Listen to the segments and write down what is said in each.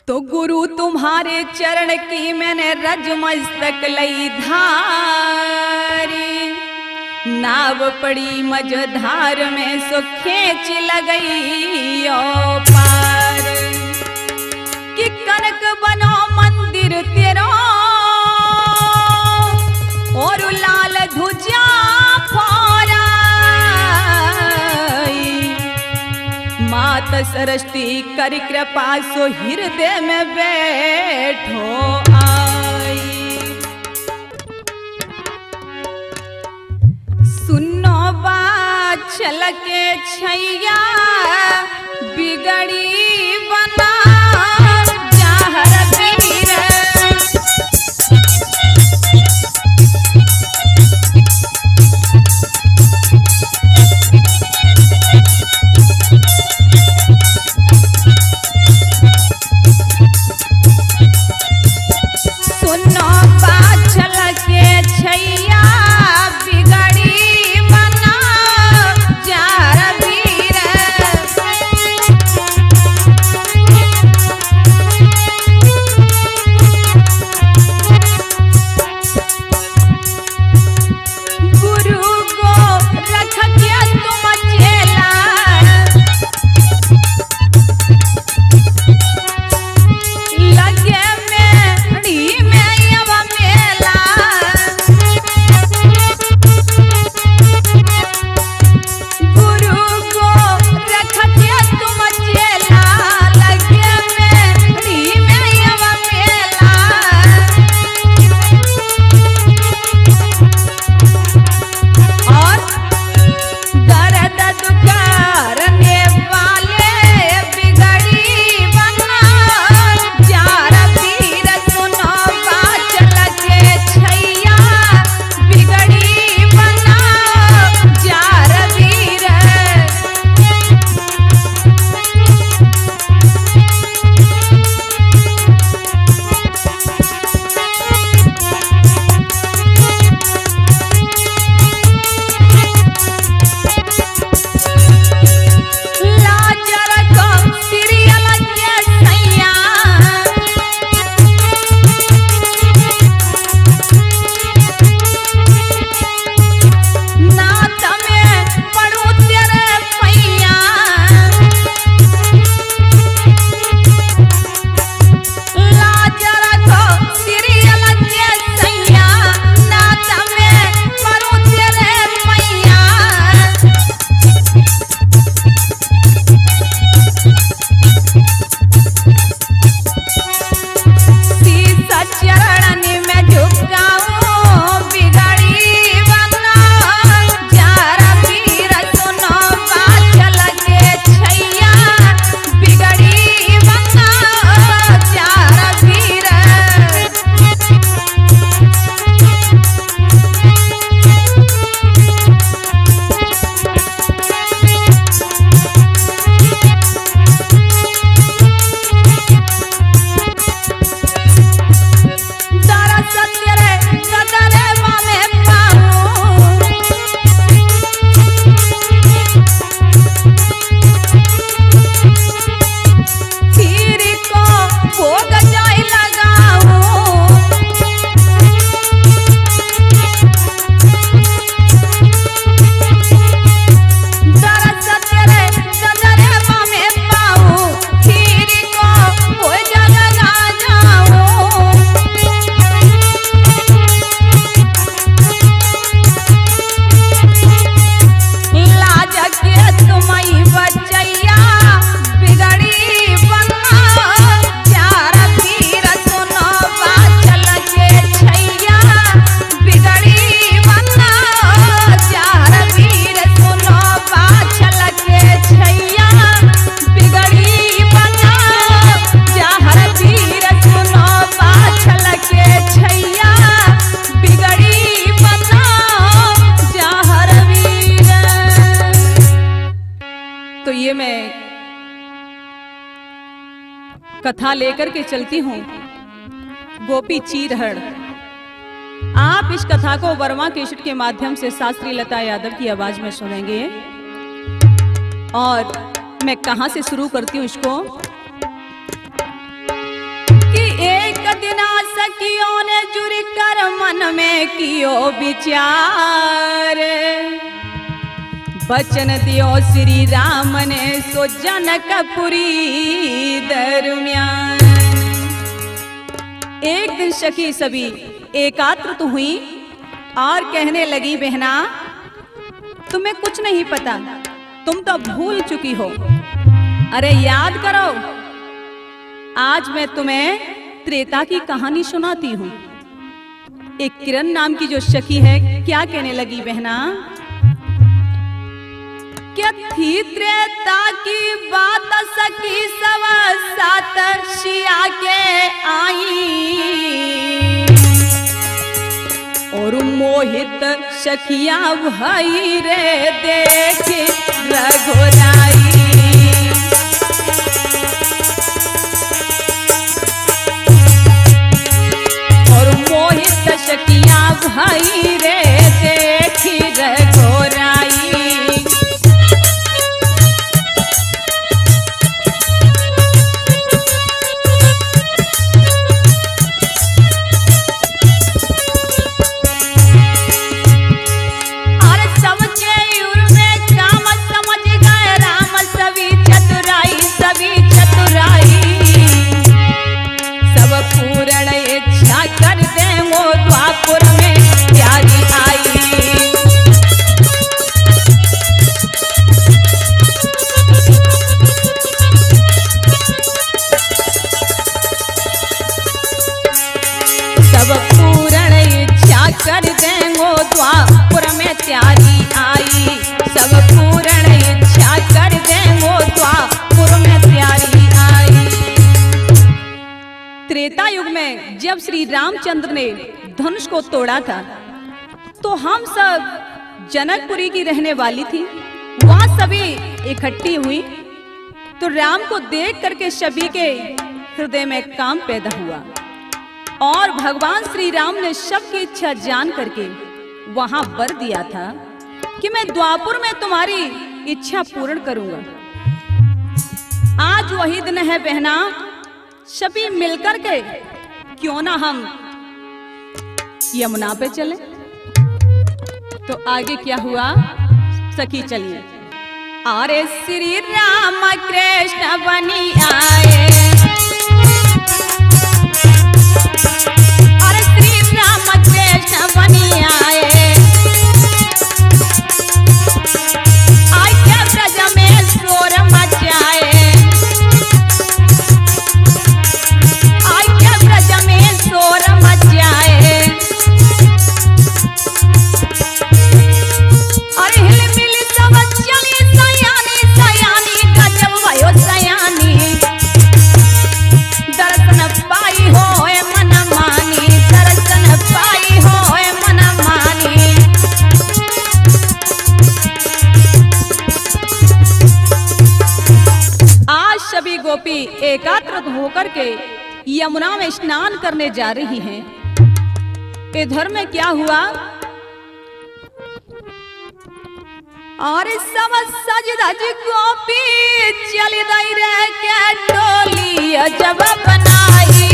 तो गुरु तुम्हारे चरण की मैंने रज मस्तक लई धारी, नाव पड़ी मझधार में सो खेच लगई ओ पार। कि कनक बनो मंदिर तेरो और लाल ध्वजा फहराई, मात सरस्वती कर कृपा सो हृदय में बैठो आई। सुनो बात छलके छैया बिगड़ी बना जहर पीर। सुनो बात छलके छैया बिगड़ी बना जहर पीर। गुरु को रख के तुम चेला, लगे मेरी में यव मेला। गुरु को रख के तुम चेला, लगे मेरी में यव मेला। और दर्द दुकारने वाले बिगड़ी बना जार पीर। सुनो बात लगे छैया बिगड़ी बना जार पीर। लाजर को सीरियल के सैया, नात में पड़ू तेरे पैया। लाजर को सीरियल के सैया, नात में पड़ू तेरे पैया। सीसा चरण में झुकाऊं बिगड़ी बना जार पीर। सुनो बात लगे छैया बिगड़ी बना जार पीर। दरस तेरे कदरे मामे पाऊं, पीर को भोग जाय लगाऊं। दरस तेरे कदरे मामे पाऊं, पीर को भोग लगा जाऊं। लाज के तुम्हारी बचैया बिगड़ी बना जार पीर। सुनो बात लगे छैया बिगड़ी बना जार पीर। सुनो बात लगे छैया बिगड़ी बना जार पीर। सुनो बात लगे छैया बिगड़ी बना जार पीर। तो ये मैं कथा लेकर के चलती हूँ गोपी चीरहरण। आप इस कथा को वर्मा केसट के माध्यम से शास्त्री लता यादव की आवाज में सुनेंगे। और मैं कहां से शुरू करती हूँ इसको। सखियों ने जुड़ कर मन में कियो विचार, बचन दियो श्री राम ने सो जनकपुरी दरमियान। एक दिन सखी सभी एकात्रित हुई और कहने लगी, बहना तुम्हें कुछ नहीं पता, तुम तो भूल चुकी हो। अरे याद करो, आज मैं तुम्हें त्रेता की कहानी सुनाती हूँ। एक किरण नाम की जो सखी है, क्या कहने लगी बहना, क्या थी त्रेता की बात सखी सब सात शिया के आई, और मोहित सखिया भाई रे देख रघुराई, और मोहित सखिया भाई रे देख रघुराई। कर देंगो द्वापुर में त्यारी आई, सब पूर्ण इच्छा कर देंगो द्वापुर में त्यारी आई। त्रेता युग में जब श्री रामचंद्र ने धनुष को तोड़ा था, तो हम सब जनकपुरी की रहने वाली थी, वहां सभी इकट्ठी हुई, तो राम को देख करके सभी के हृदय में काम पैदा हुआ, और भगवान श्री राम ने सबकी इच्छा जान करके वहां वर दिया था कि मैं द्वापुर में तुम्हारी इच्छा पूर्ण करूंगा। आज वही दिन है बहना, सभी मिलकर के क्यों ना हम यमुना पे चले। तो आगे क्या हुआ सखी, चलिए। अरे श्री राम कृष्ण बनी आए, अरे श्री राम कृष्ण बनी आए, आय के ब्रज में शोर मचाए, आय के ब्रज में शोर मचाए, अरे हिल मिल सब चली सयानी सयानी, गजब भयो सयानी, दर्शन पाई होए मन मानी, दर्शन पाई होए मन मानी। आज सभी गोपी एकात्रित होकर के यमुना में स्नान करने जा रही हैं। इधर में क्या हुआ, और सब सज धज गोपी चली दई रे के टोली जब बनाई,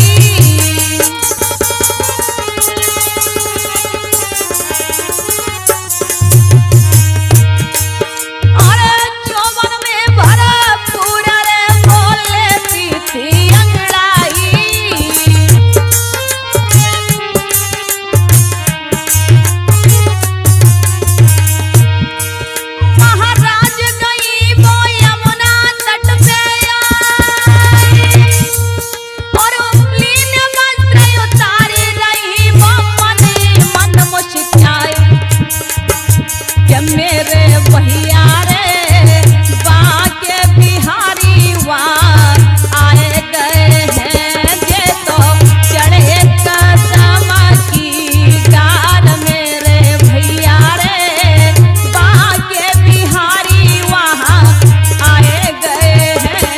अरे चौवन में भरा पूरा रे बोले पीती अंगड़ाई, महाराज गई वो यमुना तट पे आई, और लीन वस्त्र उतारी रही वो मन मुस्काई, कि मेरे भैया रे बाके बिहारी वहाँ आए गए हैं, जे तो चढ़े कदम की डाल, मेरे भैया रे बाके बिहारी वहाँ आए गए हैं।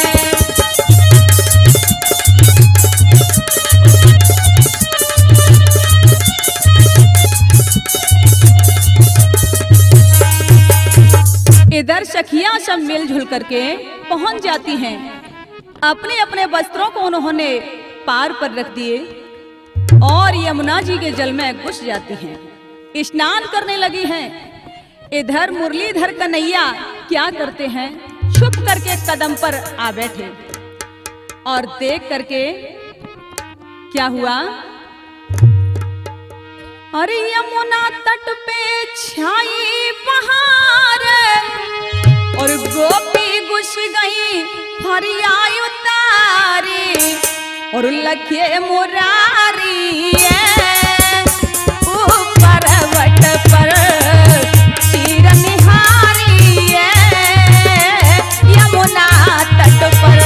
इधर सखियां सब मिलजुल करके पहुंच जाती हैं, अपने अपने वस्त्रों को उन्होंने पार पर रख दिए, और यमुना जी के जल में घुस जाती हैं, स्नान करने लगी हैं। इधर मुरलीधर कन्हैया क्या करते हैं, छुप करके कदम पर आ बैठे और देख करके क्या हुआ, अरे यमुना तट पे छाई बहार और गोपी घुस गई फरियाई उतारी और लखे मुरारी ऊपर वट पर चीर निहारी यमुना तट पर।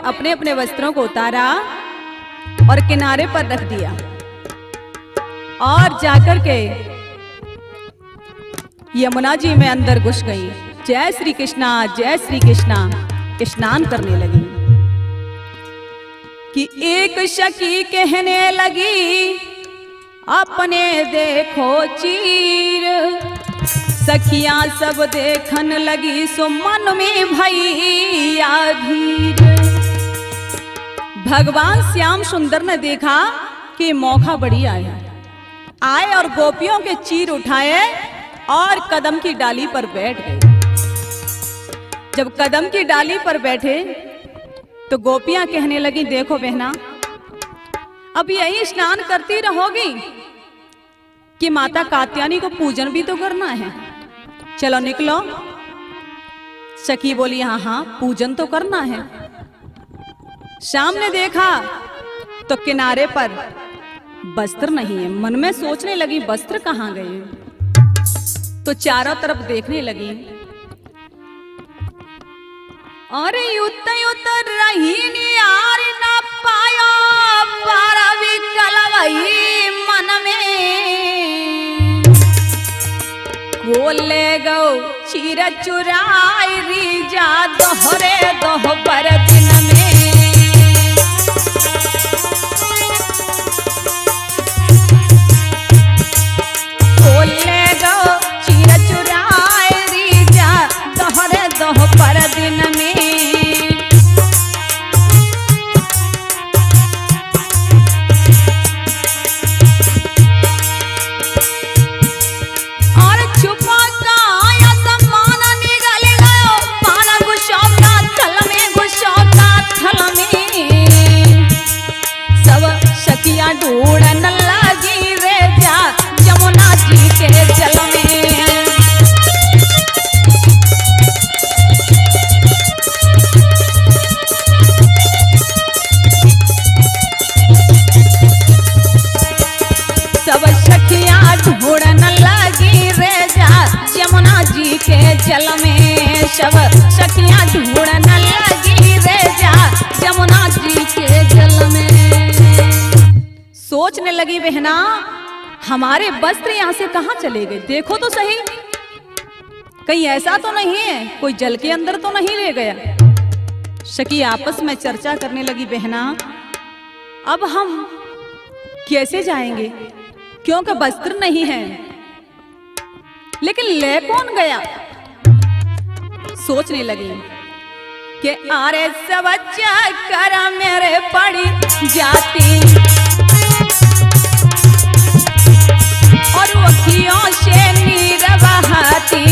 अपने अपने वस्त्रों को उतारा और किनारे पर रख दिया और जाकर के यमुना जी में अंदर घुस गई। जय श्री कृष्णा जय श्री कृष्णा स्नान करने लगी कि एक सखी कहने लगी अपने देखो चीर, सखियां सब देखन लगी सो मन में भैया धीर। भगवान श्याम सुंदर ने देखा कि मौका बड़ी आया, आए और गोपियों के चीर उठाए और कदम की डाली पर बैठ गए। जब कदम की डाली पर बैठे तो गोपियां कहने लगी देखो बहना अब यही स्नान करती रहोगी कि माता कात्यायनी को पूजन भी तो करना है, चलो निकलो। सखी बोली हाँ हाँ पूजन तो करना है। सामने देखा तो किनारे पर वस्त्र नहीं है। मन में सोचने लगी वस्त्र कहाँ गए, तो चारों तरफ देखने लगी। अरे उतर रही यार ना पाया पारा भी कलवई मन में, बोले गो चीर चुराई रीजा दोहरे दोहबर दिन में। बोले गो चीर चुराई रीजा दोहरे दोहबर दिन में। ढूंढन लगी रे जा जमुना जी के जल में। सब सखियां ढूंढन लगी रे जा जमुना जी के जल में। सब सखियां ढूंढन लगी रे जा जमुना जी के जल में। सोचने लगी बहना हमारे वस्त्र यहाँ से कहाँ चले गए, देखो तो सही, कहीं ऐसा तो नहीं है कोई जल के अंदर तो नहीं ले गया। सखी आपस में चर्चा करने लगी बहना अब हम कैसे जाएंगे, क्योंकि वस्त्र नहीं है, लेकिन ले कौन गया। सोचने लगी कि अरे सब कर मेरे पड़ी जाती और अखियों से नीर बहाती।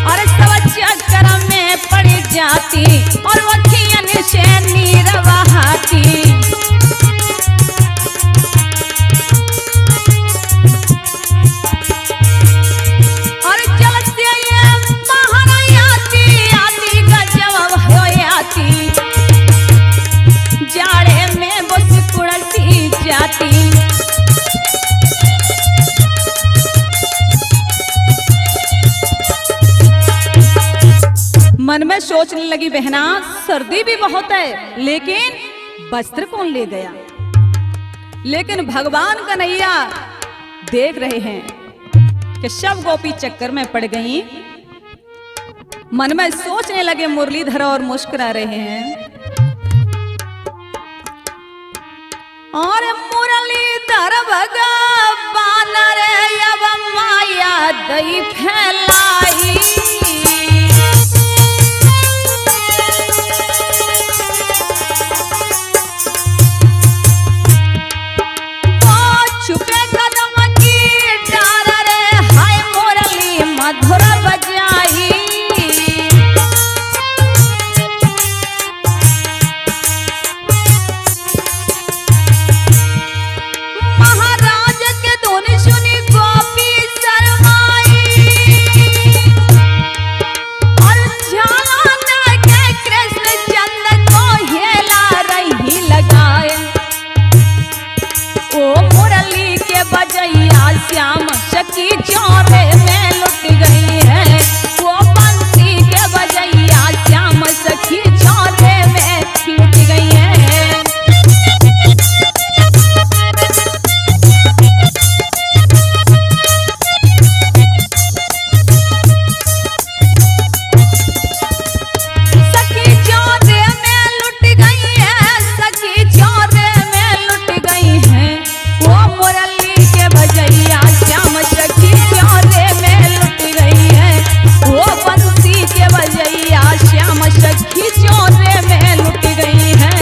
और सब चक्कर में पड़ जाती और अखियों से नीर बहाती। और चलते ये बाहर आती आती गजब हो आती, जाड़े में बस कुड़ती जाती। मन में सोचने लगी बहना सर्दी भी बहुत है, लेकिन वस्त्र कौन ले गया। लेकिन भगवान कन्हैया देख रहे हैं कि सब गोपी चक्कर में पड़ गई। मन में सोचने लगे मुरलीधर और मुस्कुरा रहे हैं। और मुरलीधर भगवान रे अब माया दई फैलाई। वो छुपे कदम की डार रे हाय मुरली मधुर बजाई। श्याम सखी चौरे में लुट गई है, वो बंसी के बजैया श्याम सखी चौरे में लुट गई है। सखी चौरे में लुट गई है, सखी चौरे में लुट गई है, वो मुरली के बजैया श्याम सखी चौरे में लुट गई है, वो बंसी के बजैया श्याम सखी चौरे में लुट गई है।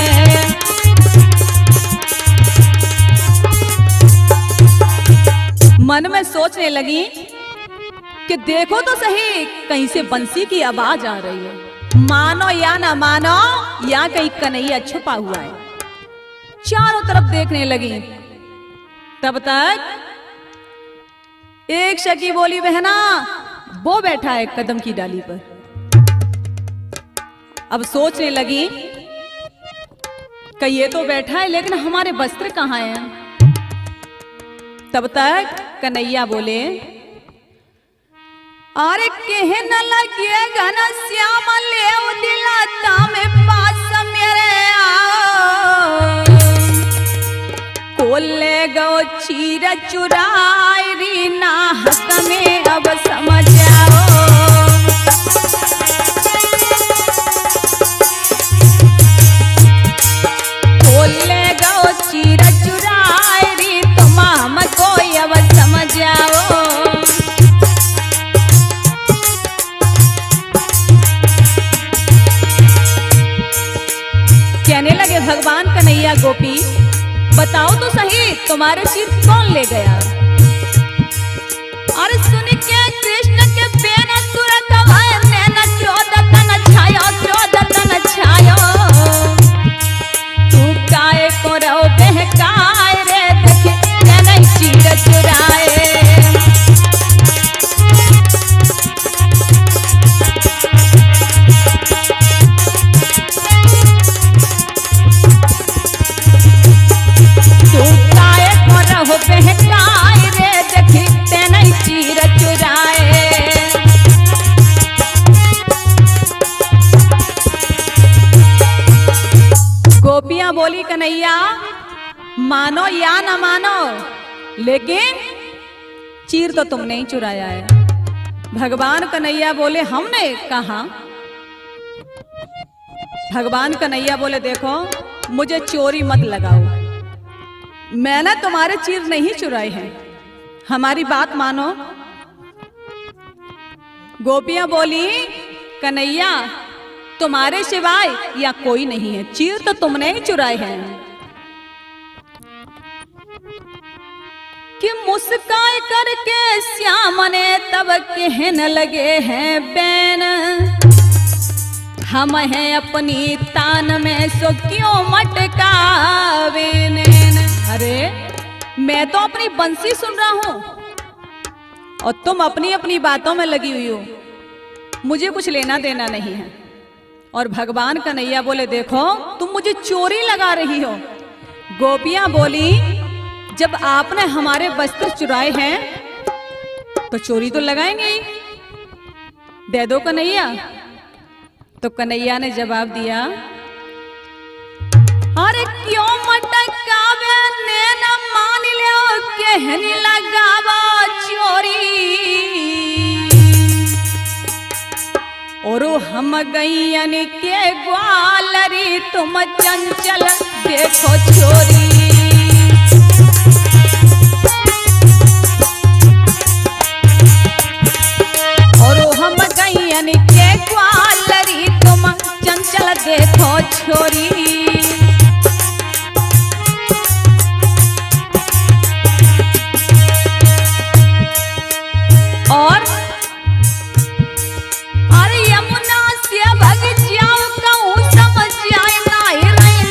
मन में सोचने लगी कि देखो तो सही कहीं से बंसी की आवाज आ रही है, मानो या ना मानो या कहीं कन्हैया छुपा हुआ है। चारों तरफ देखने लगी, तब तक एक सखी बोली बहना वो बैठा है कदम की डाली पर। अब सोचने लगी कि ये तो बैठा है लेकिन हमारे वस्त्र कहाँ हैं। तब तक कन्हैया बोले, अरे कहे न लगे घन श्याम ले दिलाता में पास मेरे को ले गो चीर चुराई री ना हक में अब समझ आओ। को ले गो चीर चुराई री तुम हमको अब समझ आओ। कहने लगे भगवान कन्हैया गोपी बताओ तो सही तुम्हारे चीर कौन ले गया। अरे सुन के कृष्ण के बेन तुरंत नैना क्रोध तन छायो तू काहे को रहो बहकाए रे देखे नैना चीर चुराए। बहकाए रे देखते नहीं चीर चुराए। गोपियां बोली कन्हैया मानो या न मानो लेकिन चीर तो तुमने ही चुराया है। भगवान कन्हैया बोले हमने कहा। भगवान कन्हैया बोले देखो मुझे चोरी मत लगाओ, मैंने तुम्हारे चीर नहीं चुराए हैं, हमारी बात मानो। गोपियां बोली कन्हैया तुम्हारे सिवाय या कोई नहीं है, चीर तो तुमने ही चुराए हैं। कि मुस्काए करके श्याम ने तब कहने लगे हैं बैन हम हैं अपनी तान में सो क्यों मटकावे नैन। अरे मैं तो अपनी बंसी सुन रहा हूं और तुम अपनी अपनी बातों में लगी हुई हो, मुझे कुछ लेना देना नहीं है। और भगवान कन्हैया बोले देखो तुम मुझे चोरी लगा रही हो। गोपियां बोली जब आपने हमारे वस्त्र चुराए हैं तो चोरी तो लगाएंगे ही, दे दो कन्हैया। तो कन्हैया ने जवाब दिया अरे क्यों मटकावे नैना मान लो कहने लगावा चोरी। और हम गैयन के ग्वालरी तुम चंचल देखो चोरी। और हम गैयन के ग्वालरी तुम चंचल देखो छोरी। और अरे यमुना से भग जाओ कहूँ समझ आए नाही रही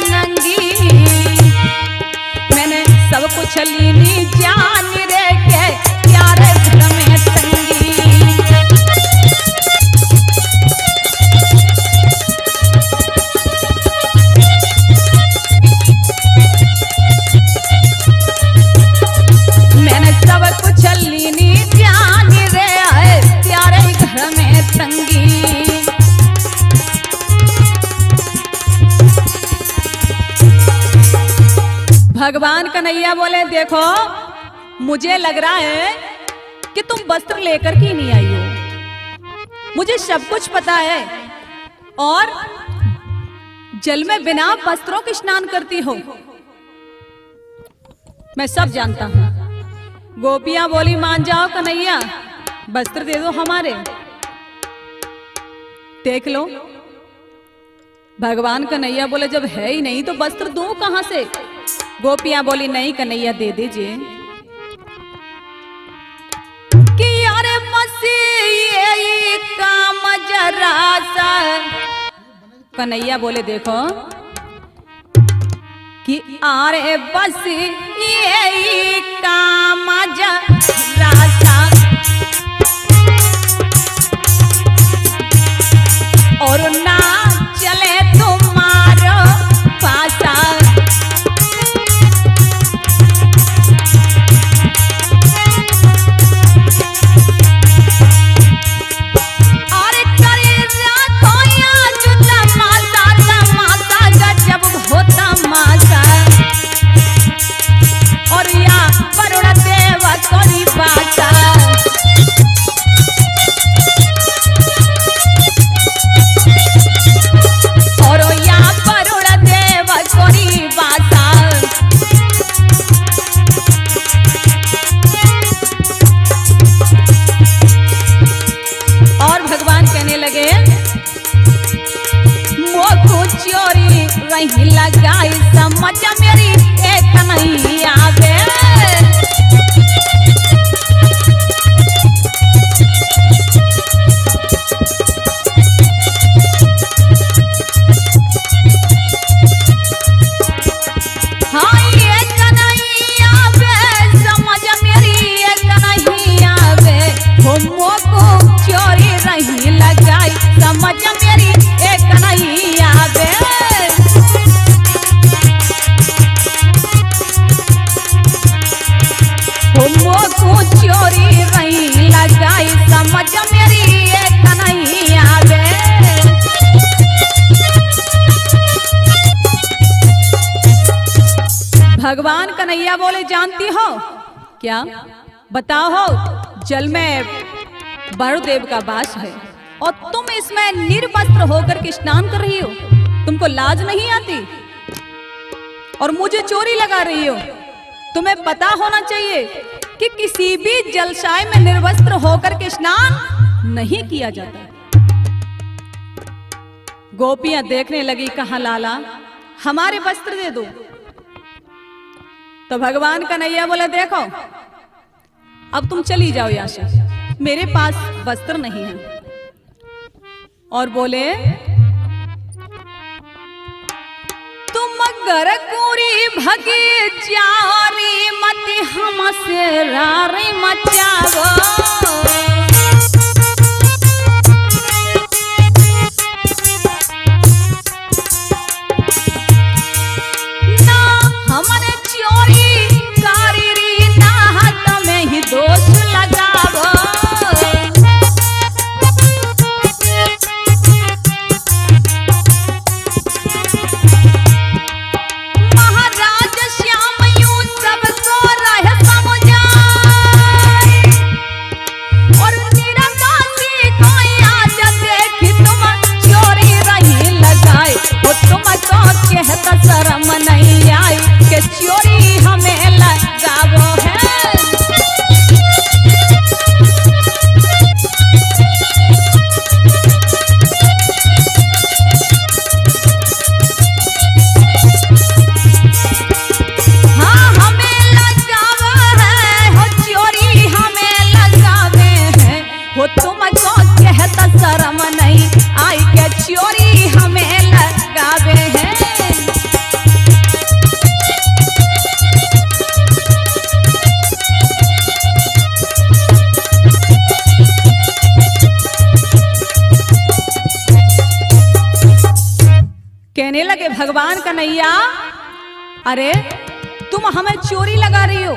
नंगी मैंने सब कुछ लीनी जान रे के प्यारे घर में तंगी। मैंने सब कुछ लीनी जान रे आए प्यारे घर में तंगी। भगवान कन्हैया बोले देखो मुझे लग रहा है कि तुम वस्त्र लेकर के नहीं आई हो, मुझे सब कुछ पता है। और जल में बिना वस्त्रों के स्नान करती हो, मैं सब जानता हूं। गोपियां बोली मान जाओ कन्हैया वस्त्र दे दो हमारे, देख लो। भगवान कन्हैया बोले जब है ही नहीं तो वस्त्र दूं कहां से। गोपियां बोली नहीं कन्हैया दे दीजिए। कि यारे मसीह काम जरा सा। कन्हैया बोले देखो कि आरे बस ये काम जरा सा। लगाई समझ मेरी एक नहीं आवे। हाँ एक नहीं आवे समझ मेरी एक नहीं आवे, होमो को चोरी रही लगाई समझ मेरी एक नहीं आवे। होमो को चोरी रही लगाई समझ मेरी एक नहीं आवे। भगवान कन्हैया बोले जानती हो क्या, बताओ हो जल में वारुदेव का वास है और तुम इसमें निर्वस्त्र होकर के स्नान कर रही हो, तुमको लाज नहीं आती और मुझे चोरी लगा रही हो। तुम्हें पता होना चाहिए कि किसी भी जलशाय में निर्वस्त्र होकर के स्नान नहीं किया जाता। गोपियां देखने लगी, कहा लाला हमारे वस्त्र दे दो। तो भगवान कन्हैया बोले देखो अब तुम चली जाओ यहाँ से, मेरे पास वस्त्र नहीं है। और बोले तुम अगर कोरी भगे जारी मत हमसे रारी मचावो। दोष लगावो महाराज श्याम यूं सबको रह समझाए और निराकाशी कोई आज देखी तुम चोरी रही लगाए, वो तुमको कहता शर्म नहीं आई कि चोरी हमें लगावो है। शर्म नहीं आई के चोरी हमें लगावे हैं। कहने लगे भगवान कन्हैया अरे तुम हमें चोरी लगा रही हो,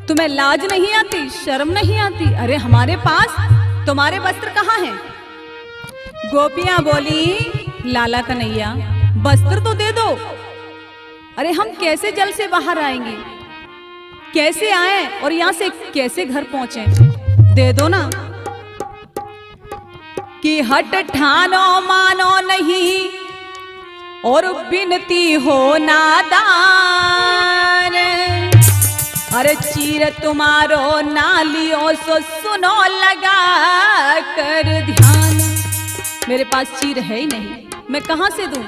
तुम्हें लाज नहीं आती, शर्म नहीं आती? अरे हमारे पास तुम्हारे वस्त्र कहाँ हैं? गोपियां बोली लाला कन्हैया वस्त्र तो दे दो। अरे हम कैसे जल से बाहर आएंगे, कैसे आए और यहाँ से कैसे घर पहुंचे? दे दो ना। कि हट ठानो मानो नहीं और बिनती हो नादान, अरे चीर तुम्हारो नालियों सो सुनो लगा कर ध्यान। मेरे पास चीर है ही नहीं, मैं कहां से दूं?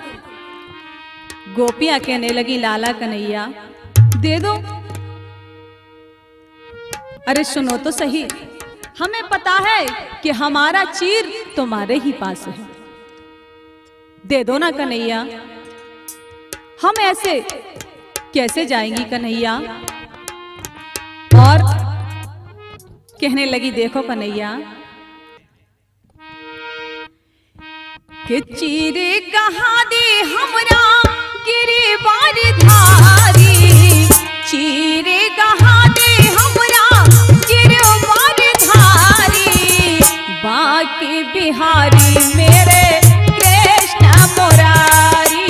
गोपियां कहने लगी लाला कन्हैया दे दो। अरे सुनो तो सही, हमें पता है कि हमारा चीर तुम्हारे ही पास है, दे दो ना कन्हैया। हम ऐसे कैसे जाएंगी कन्हैया? और कहने लगी देखो कन्हैया कि चीरे कहाँ दे हमरा गिरी बारी धारी, चीरे कहाँ दे हमरा गिरी बारी धारी, बाकी बिहारी मेरे कृष्ण मुरारी।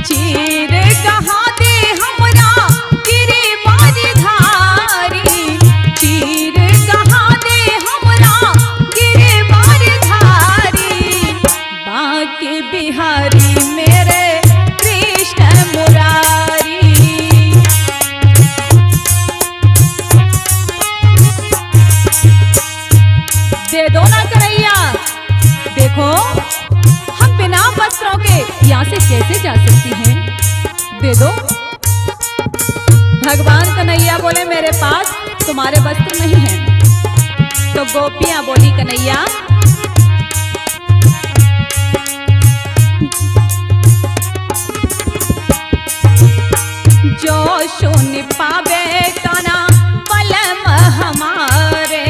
चीरे कहाँ दे हमरा गिरी बारी धारी, चीरे कहाँ दे हमरा गिरी बारी धारी, बाकी बिहारी दो। भगवान कन्हैया बोले मेरे पास तुम्हारे वस्त्र नहीं हैं। तो गोपियां बोली कन्हैया जो सुन पावे काना पलम हमारे,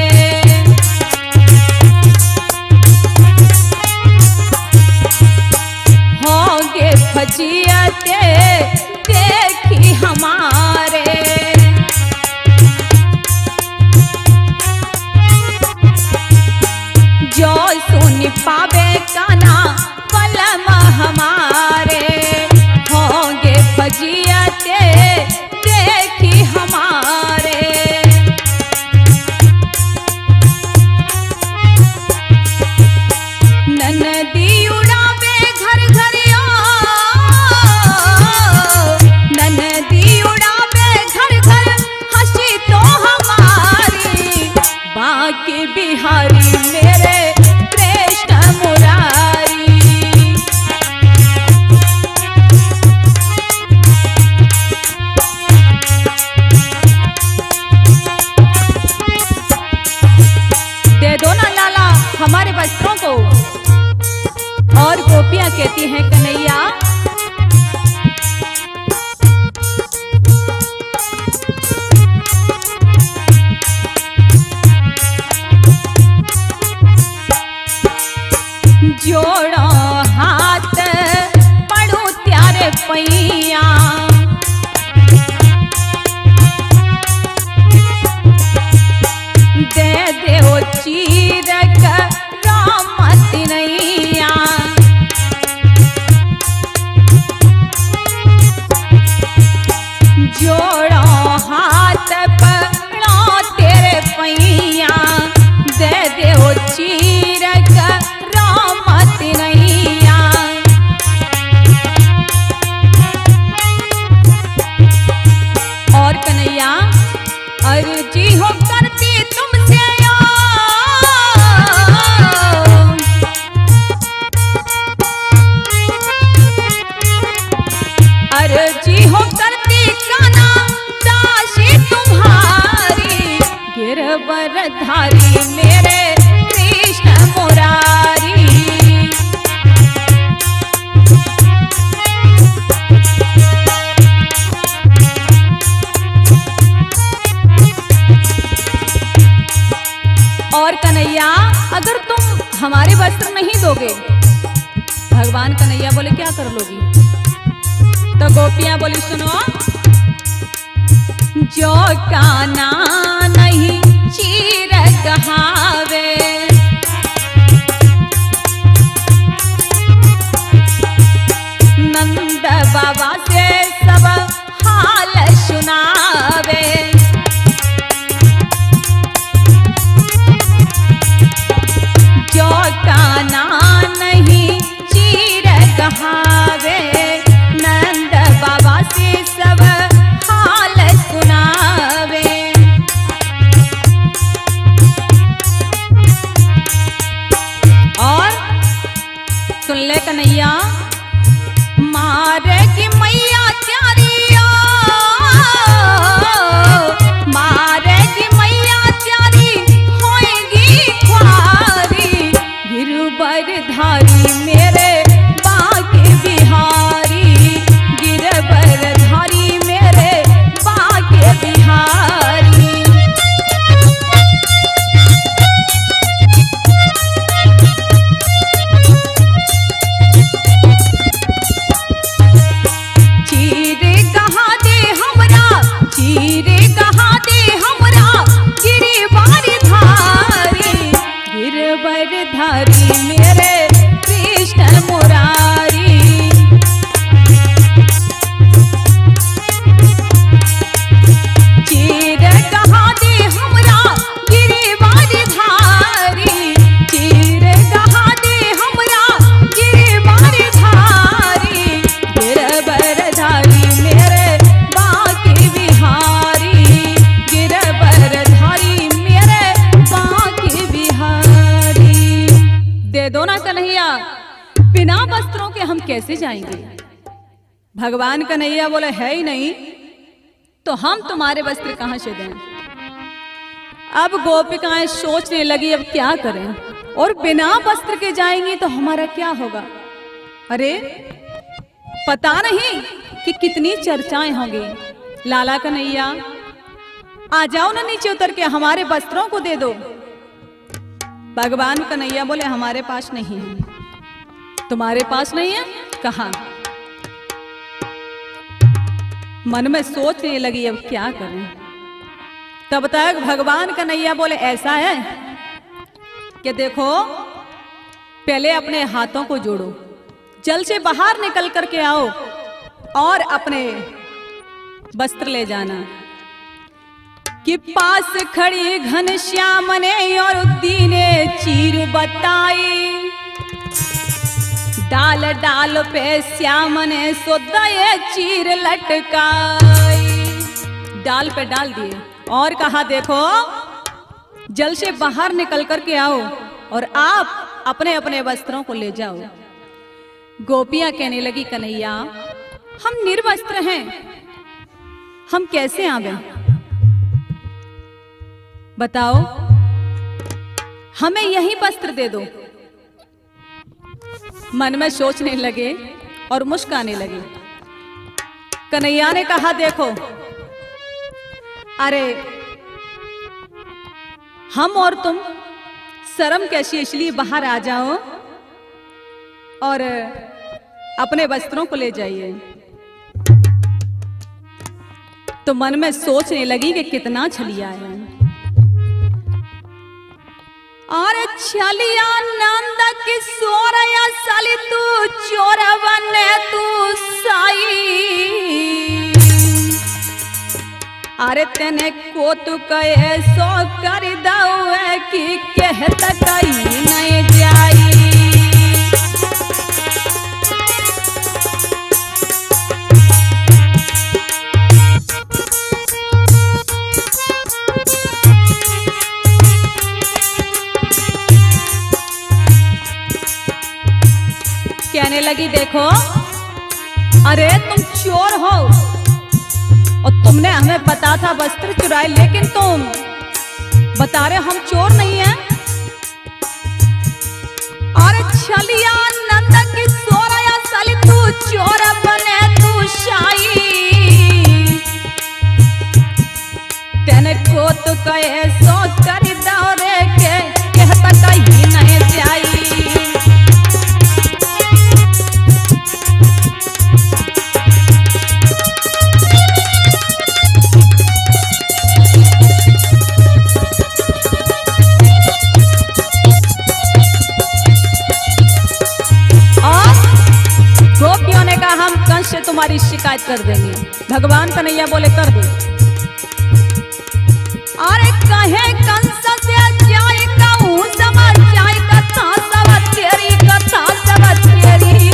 होंगे फजियते देखी हमारे। जो सुन पावे काना पलम हमारे, होंगे फजियते देखी हमारे। ननदी उड़ावे घर घरिया, ननदी उड़ावे घर घर हंसी तो हमारी। बांके बिहारी मेरे कृष्ण मुरारी। दे दो ना लाला हमारे वस्त्रों को। और गोपियां कहती हैं कन्हैया जोड़ो हाथ पड़ो त्यारे पैया, दे दे चीर रामत नैया। जोड़ो हाथ पड़ो तेरे पैया, दे दे चीर रामत नैया। और कन्हैया अर्जी हो करती तुमसे अर्जी हो करती काना दासी तुम्हारी। गिरवर धारी मेरे कृष्ण मुरारी। और कन्हैया अगर तुम हमारे वस्त्र नहीं दोगे, भगवान कन्हैया बोले क्या कर लोगी? तो गोपियां बोली सुनो, जो काना नहीं चीर गहावे, नंद बाबा से सब हाल सुनावे। जो काना नहीं चीर गहावे, नंद बाबा से सब हाल सुनावे। और सुन ले कन्हैया मारे की मैया त्यारिया, मारे की मैया त्यारी होएगी ख्वारी। गिरवर धारी मेरे बांके बिहारी, गिरवर धारी मेरे बांके बिहारी। चीरे कहा दे हमरा, चीरे कहा दे हमरा, गिरवर धारी। गिरवर धारी मेरे कृष्ण मुरारी। चीर कहा दे हमरा गिरवर धारी, चीर कहा दे हमरा गिरवर धारी। गिरवर धारी मेरे बांके बिहारी, गिरवर धारी मेरे बांके बिहारी। दे दो ना कन्हैया, बिना वस्त्रों के हम कैसे जाएंगे? भगवान कन्हैया बोले है ही नहीं तो हम तुम्हारे वस्त्र कहां से दें। अब गोपिकाएं सोचने लगी अब क्या करें, और बिना वस्त्र के जाएंगी तो हमारा क्या होगा। अरे पता नहीं कि कितनी चर्चाएं होंगी। लाला कन्हैया आ जाओ ना नीचे उतर के हमारे वस्त्रों को दे दो। भगवान कन्हैया बोले हमारे पास नहीं है। तुम्हारे पास नहीं है? कहां? मन में सोचने लगी अब क्या करें। तब तक भगवान कन्हैया बोले ऐसा है कि देखो पहले अपने हाथों को जोड़ो, जल से बाहर निकल करके आओ और अपने वस्त्र ले जाना। कि पास खड़ी घनश्याम ने और उद्दी ने चीर बताई, डाल डाल पे श्याम ने सोदाए चीर लटकाई। डाल पे डाल दिए और कहा देखो जल से बाहर निकल करके आओ और आप अपने अपने वस्त्रों को ले जाओ। गोपियां कहने लगी कन्हैया हम निर्वस्त्र हैं, हम कैसे आवे, बताओ हमें यही वस्त्र दे दो। मन में सोचने लगे और मुस्काने लगे। कन्हैया ने कहा देखो अरे हम और तुम शर्म कैसी, इसलिए बाहर आ जाओ और अपने वस्त्रों को ले जाइए। तो मन में सोचने लगी कि कितना छलिया है। और छलिया नंद किशोर साली तू चोर बने तू साई। अरे तेने को तू कहे सो कर दऊ कि कहत कहीं नहीं जाई। कहने लगी देखो अरे तुम चोर हो और तुमने हमें पता था वस्त्र चुराए, लेकिन तुम बता रहे हम चोर नहीं हैं। और छलिया नंद की सोराया साली तू चोर बने तू शाही। तेने को तो कहे सो कर दौरे के कहता कहीं नहीं जाई। से तुम्हारी शिकायत कर देंगे। भगवान कन्हैया बोले कर दो। अरे कहे कंस से जाए कहूं समझ जाए कथा सब तेरी, कथा सब तेरी।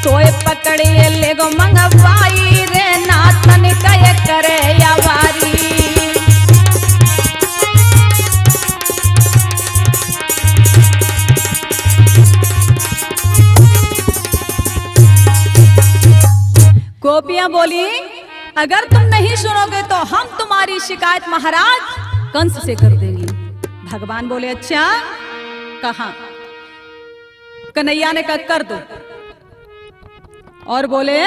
तोय पकड़े ले गो मंगवाई रे नाथन कहे करे यावारी। गोपियां बोली अगर तुम नहीं सुनोगे तो हम तुम्हारी शिकायत महाराज कंस से कर देंगे। भगवान बोले अच्छा कहा? कन्हैया ने कहा कर दो। और बोले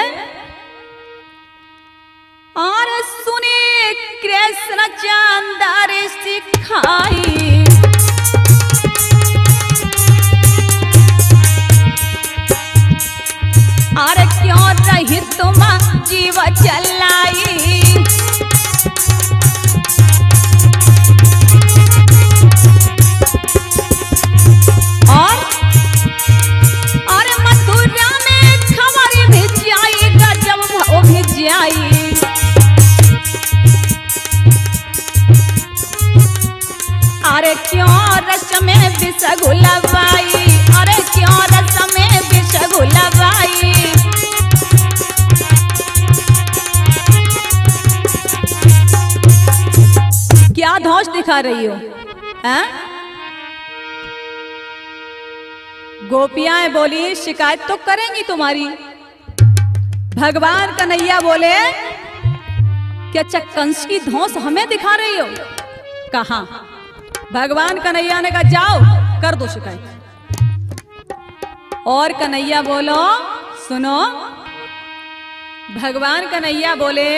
और सुने कृष्ण चंदर सिखाई। अरे क्यों रही तुम जीव चलाई। और अरे मथुरा में खबर भी जाई गजब भाव भी जाई। अरे क्यों रस में विष घुलवाई। अरे क्यों रस में विष घुलवाई। क्या धौंस दिखा रही हो? गोपियां बोली शिकायत तो करेंगी तुम्हारी। भगवान कन्हैया बोले कि अच्छा कंस की धौंस हमें दिखा रही हो? कहा? भगवान कन्हैया ने कहा जाओ कर दो शिकायत। और कन्हैया बोलो सुनो, भगवान कन्हैया बोले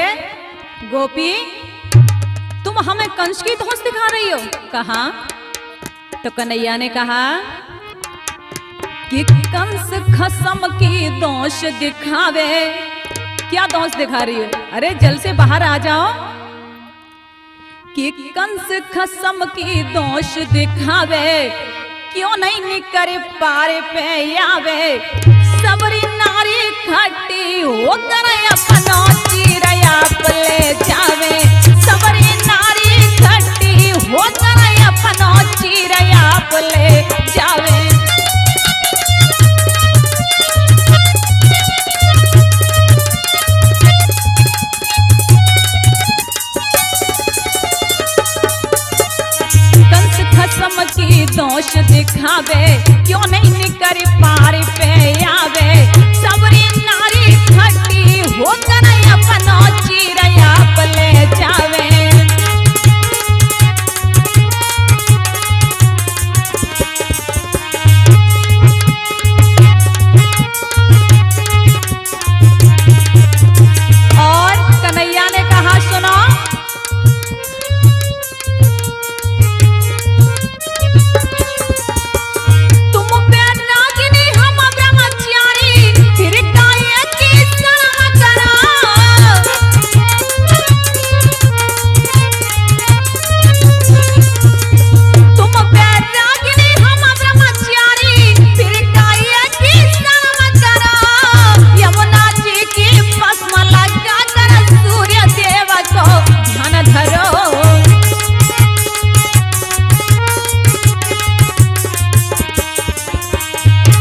गोपी तुम हमें कंस की धौंस दिखा रही हो? कहा? तो कन्हैया ने कहा कि कंस खसम की दोष दिखावे। क्या दोष दिखा रही हो? अरे जल से बाहर आ जाओ। कि कंस खसम की दोष दिखावे, क्यों नहीं निकर पार पे आवे। सबरी नारी खट्टी होकर अपनो चिरया ले जावे। सबरी नारी खट्टी होकर अपनो चिरया ले जावे। की दोष दिखावे, क्यों नहीं निकर पार पे आवे। सबरी नारी खट्टी होकर अपनो चिरया ले जावे। और कन्हैया ने कहा सुनो,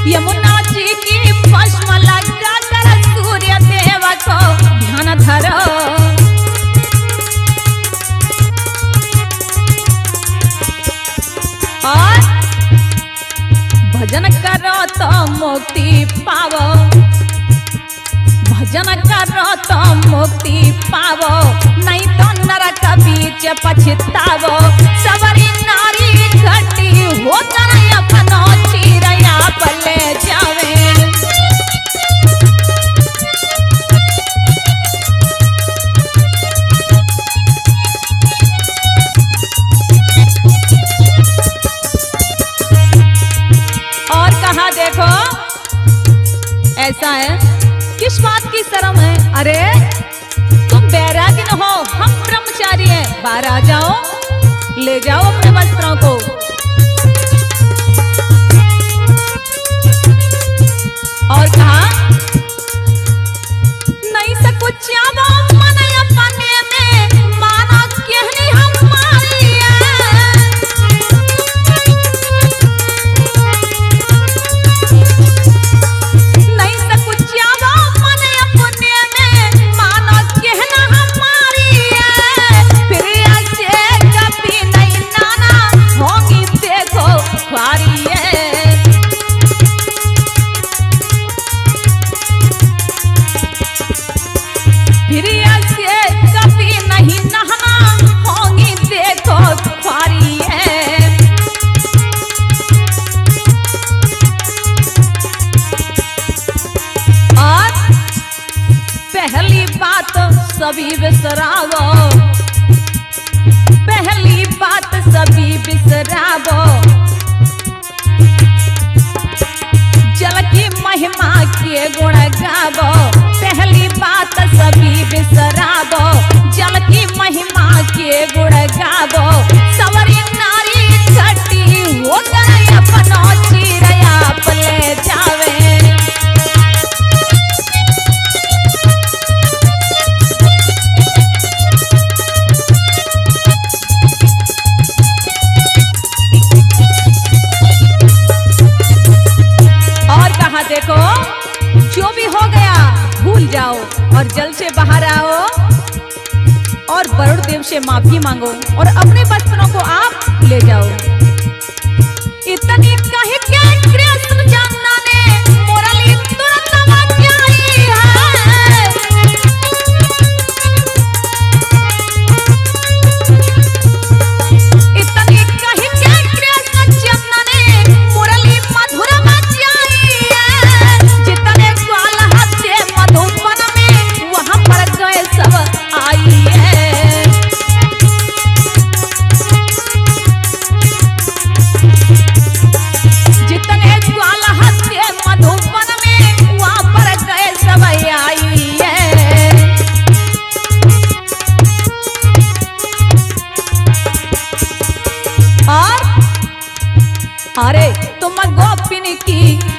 यमुना जी की भस्म लगा कर सूर्य देव को ध्यान धरो। और भजन करो तो मुक्ति पावो। भजन करो तो मुक्ति पावो, नहीं तो नरक बीच पछतावो। सबरी नारी खट्टी होकर अपनो चिरया ले जावे। और कहा देखो ऐसा है, किस बात की शर्म है? अरे तुम बैरागी न हो, हम ब्रह्मचारी हैं। बाहर आ जाओ, ले जाओ अपने वस्त्रों को। और कहा नहीं सकुचा वो मन अपने में, माना कहनी हमारी है। नहीं सकुचा वो मन अपने में, माना कहना हमारी है। फिर ऐसे कभी नहीं नाना होगी देखो ख्वारी है। फिर ऐसे कभी नहीं नहाना होगी देखो ख्वारी है। और पहली बात सभी बिसरावो। पहली बात सभी बिसरावो, जल की महिमा के गुण गावो। पहली बात सभी बिसरावो, जल की महिमा के गुण गावो। सवरी नारी खट्टी होकर अपनो चिरया ले जावे। और कहा देखो जो भी हो गया भूल जाओ और जल से बाहर आओ और वरुण देव से माफी मांगो और अपने वस्त्रों को आप ले जाओ। इतनी कहे क्या कृष्ण जानना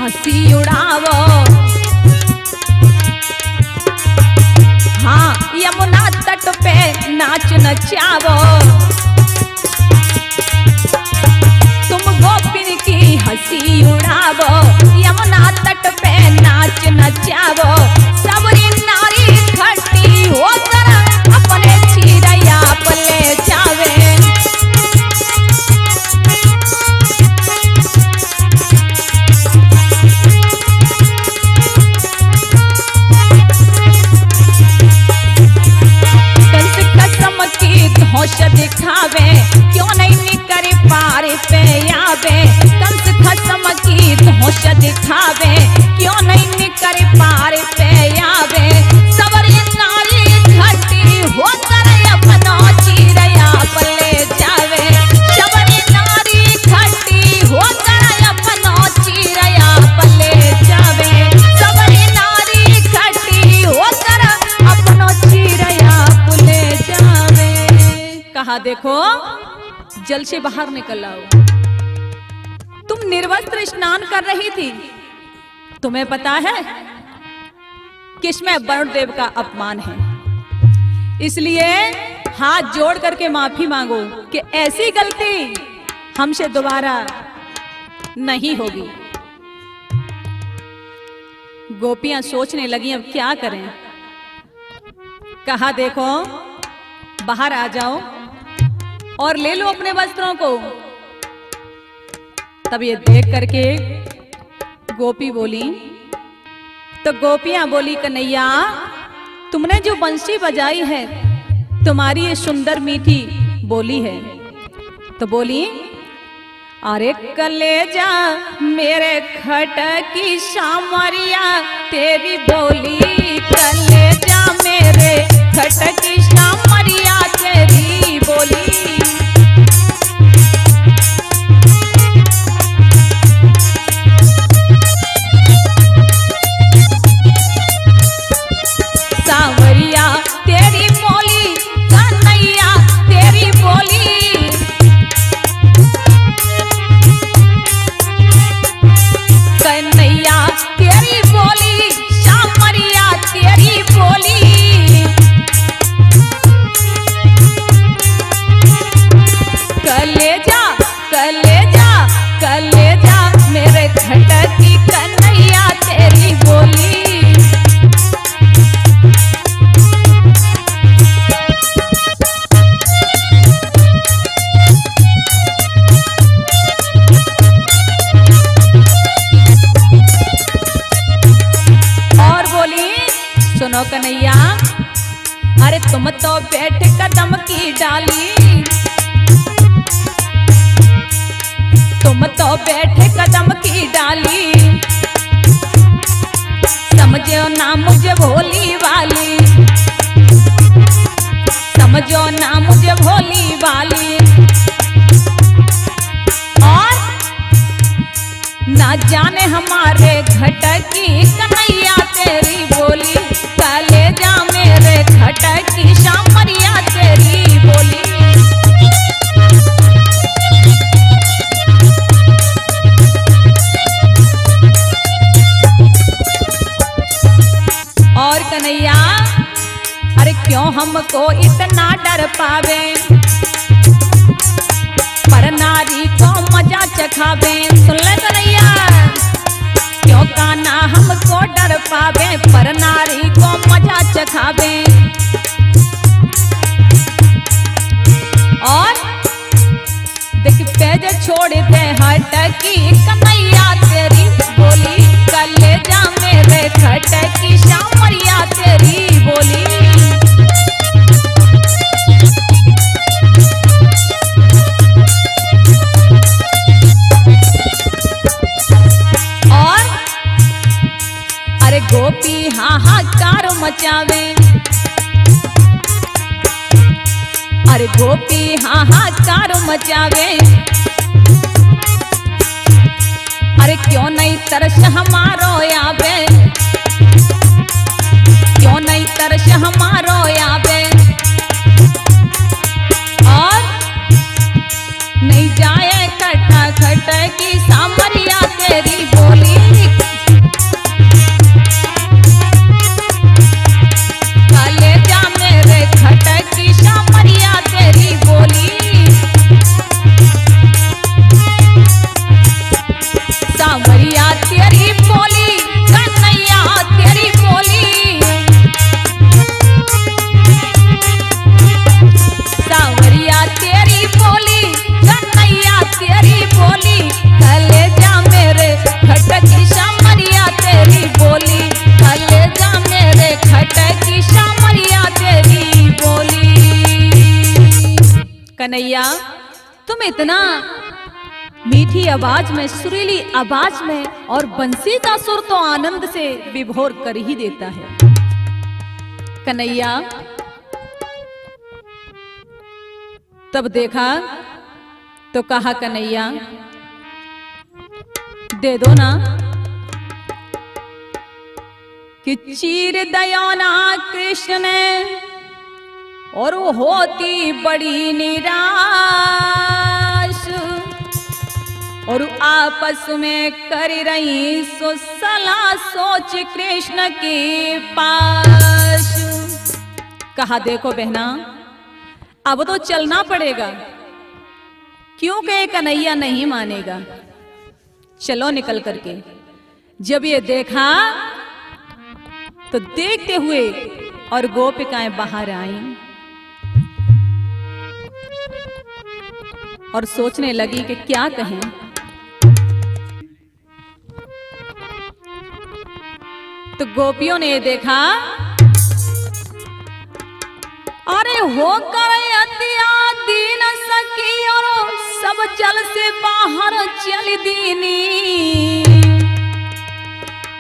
हंसी उड़ावो। हाँ यमुना तट पे नाच नचावो। तुम गोपिन की हंसी उड़ावो, यमुना तट पे नाच नचावो। सबरी नारी खटी होकर अपने चिरैया पर ले जावे। कंस कसम की धौंस दिखावे, क्यों नहीं निकर पार पे आवे। कंस खसम की धौंस दिखावे, क्यों नहीं निकर पार पे आवे। सबरी नारी खटी होकर अपनो चिरैया पर ले जावे। सबरी नारी खटी होकर अपनो चिरैया पर ले जावे। सबरी नारी खटी होकर अपनो चिरैया पर ले जावे। कहा देखो जल से बाहर निकल आओ। तुम निर्वस्त्र स्नान कर रही थी, तुम्हें पता है कि इसमें वरुण देव का अपमान है, इसलिए हाथ जोड़ करके माफी मांगो कि ऐसी गलती हमसे दोबारा नहीं होगी। गोपियां सोचने लगी अब क्या करें। कहा देखो बाहर आ जाओ और ले लो अपने वस्त्रों को। तब ये देख करके गोपी बोली, तो गोपियां बोली कन्हैया तुमने जो बंसी बजाई है, तुम्हारी ये सुंदर मीठी बोली है। तो बोली अरे कलेजा मेरे खटकी सामरिया तेरी बोली। कलेजा मेरे खटकी सामरिया तेरी बोली। सावरिया तेरी बोली, कन्हैया तेरी बोली। कन्हैया तेरी बोली, सावरिया तेरी बोली। कलेजा कलेजा कलेजा मेरे खटकी कन्हैया तेरी बोली। सुनो कन्हैया अरे तुम तो बैठ कदम की डाली। तुम तो बैठ कदम की डाली। समझो ना मुझे भोली वाली। समझो ना मुझे भोली वाली। और ना जाने हमारे घटकी कन्हैया तेरी बोली। कलेजा मेरे खटकी सामरिया तेरी बोली। और कन्हैया अरे क्यों हमको इतना डर पावे। पर नारी को मजा चखावे। सुन ले कन्हैया क्यों काना हमको डर पावे। पर नारी को मजा चखावे। और देख पेज छोड़ दे हटकी कन्हैया तेरी बोली। कलेजा मेरे खटकी सामरिया तेरी बोली। गोपी हाहाकार मचावे। अरे गोपी हाहाकार मचावे। अरे क्यों नहीं तरस हमारो आवे। क्यों नहीं तरस हमारो आवे। और नहीं जाए खटा खटकी सामरिया तेरी बोली। कन्हैया तुम इतना मीठी आवाज में, सुरीली आवाज में, और बंसी का सुर तो आनंद से विभोर कर ही देता है। कन्हैया तब देखा तो कहा, कन्हैया दे दो ना कि चीर दयाना कृष्ण ने, और वो होती बड़ी निराश, और आपस में कर रही सो सलाह सोच कृष्ण के पास। कहा देखो बहना अब तो चलना पड़ेगा, क्योंकि कन्हैया नहीं मानेगा, चलो निकल करके। जब ये देखा तो देखते हुए और गोपिकाएं बाहर आईं और सोचने लगी कि क्या कहें। तो गोपियों ने देखा, अरे होकर अतिया दीन सकी और सब जल से बाहर चल दीनी,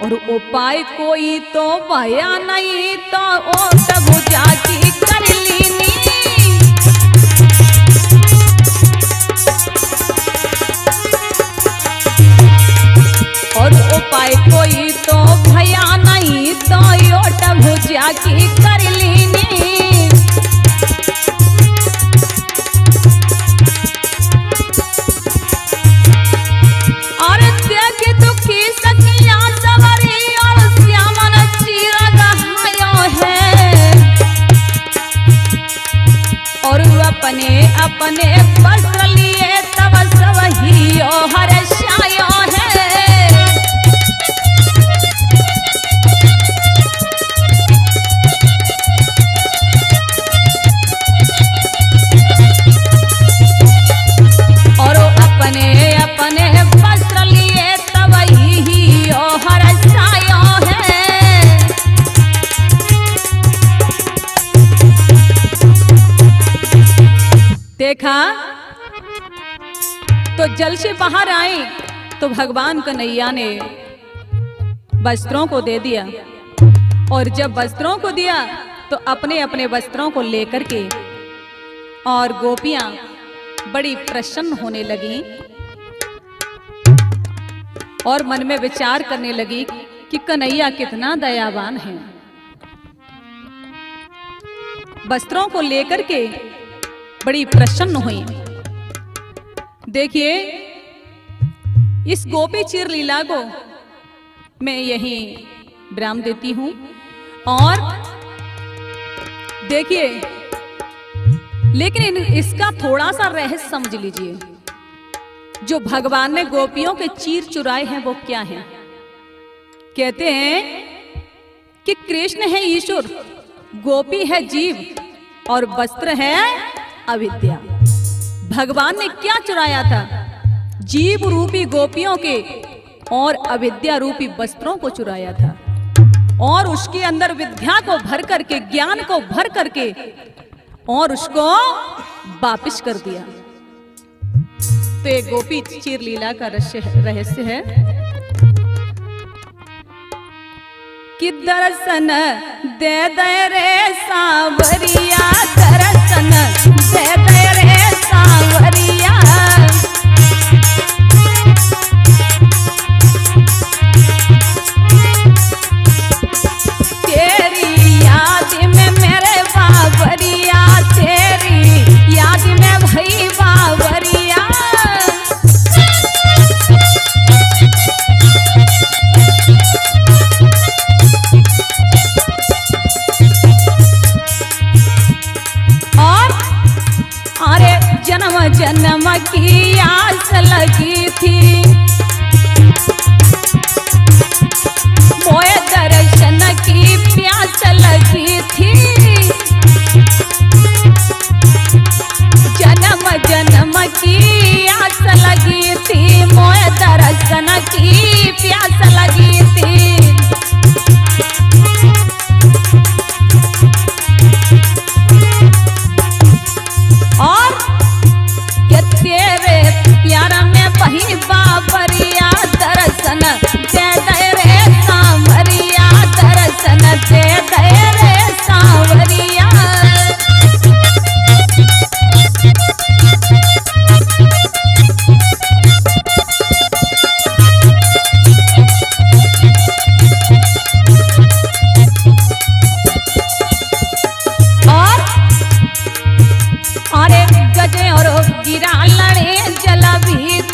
और उपाय कोई तो भया नहीं तो ओ सब जाकी कर लीनी। और उपाय कोई तो भया नहीं तो यो सब जाकी कर लीनी। और देख दुखी सखिया सवरी और श्यामन चीरा गहायो है, और अपने अपने वस्त्र लिए तब सब ही हर्षायो है। और अपने अपने वस्त्र लिए तब ही हर्षायो है। देखा तो जल से बाहर आए तो भगवान कन्हैया ने वस्त्रों को दे दिया, और जब वस्त्रों को दिया तो अपने अपने वस्त्रों को लेकर के और गोपियां बड़ी प्रसन्न होने लगी और मन में विचार करने लगी कि कन्हैया कितना दयावान है। वस्त्रों को लेकर के बड़ी प्रसन्न हुई। देखिए इस गोपी चीर लीला को मैं यही विराम देती हूं, और देखिए लेकिन इसका थोड़ा सा रहस्य समझ लीजिए। जो भगवान ने गोपियों के चीर चुराए हैं वो क्या है? कहते हैं कि कृष्ण है ईश्वर, गोपी है जीव, और वस्त्र है अविद्या। भगवान ने क्या चुराया था? जीव रूपी गोपियों के और अविद्या रूपी वस्त्रों को चुराया था, और उसके अंदर विद्या को भर करके, ज्ञान को भर करके, और उसको वापिस कर दिया। तो ये गोपी चीर लीला का रहस्य है कि दर्शन दे दे रे सांवरिया, दर्शन दे दे रे सांवरिया। तेरी याद में मेरे बावरिया, तेरी याद में भई बावरिया। और अरे जन्म जन्म की आस लगी थी, मोए दर्शन की प्यास लगी थी। जन्म जन्म की आस लगी थी, मोए दर्शन की प्यास लगी थी। और सीता